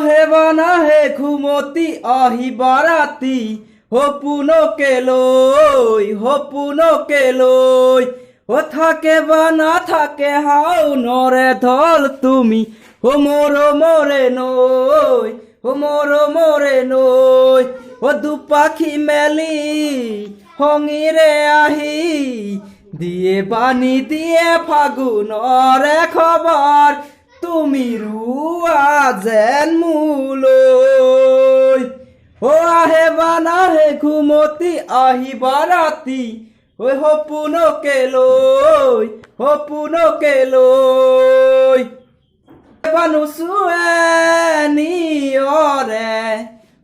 হেবানা হে ঘুমতি আহিবা ৰাতি সপোনকে লৈ ও থাকে বা নাথাকে হাওনৰে ঢল তুমি মৰমৰে নৈ ও দুপাখি মেলি সঙিৰে আহি দিয়ে বাণী দিয়ে ফাগুনৰে খবৰ তুমি ৰুৱা যেন মোলৈ ও আহে বানা হে ঘুমতি আহিবা ৰাতি ঐ সপোনকে লৈ বানুচুৱে নিয়ৰে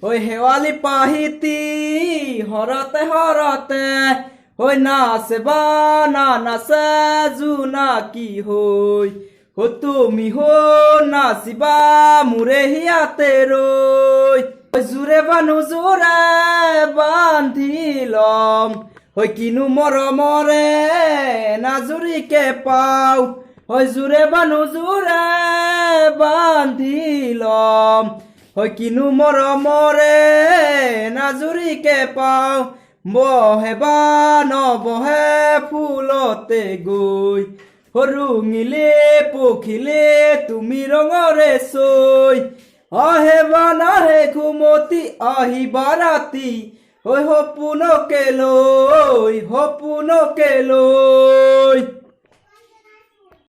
ঐ শেৱালি পাহিতি হৰতে ঐ নাচে বানা নাচে জোনাকী হৈ ও তুমি নাচিবা মোৰে হিয়াতে ৰৈ জোৰে বানু জোৰে বান্ধি লম কিনো মৰমৰে নাজুৰিকে পাও জোৰে বানু জোৰে বান্ধি লম কিনো মৰমৰে নাজুৰিকে পাও বহে বা নবহে ফুলতে গৈ ৰঙিলে পখিলে তুমি ৰঙৰে চৈ আহে বানা হে ঘুমতি আহিবা ৰাতি সপোনকে লৈ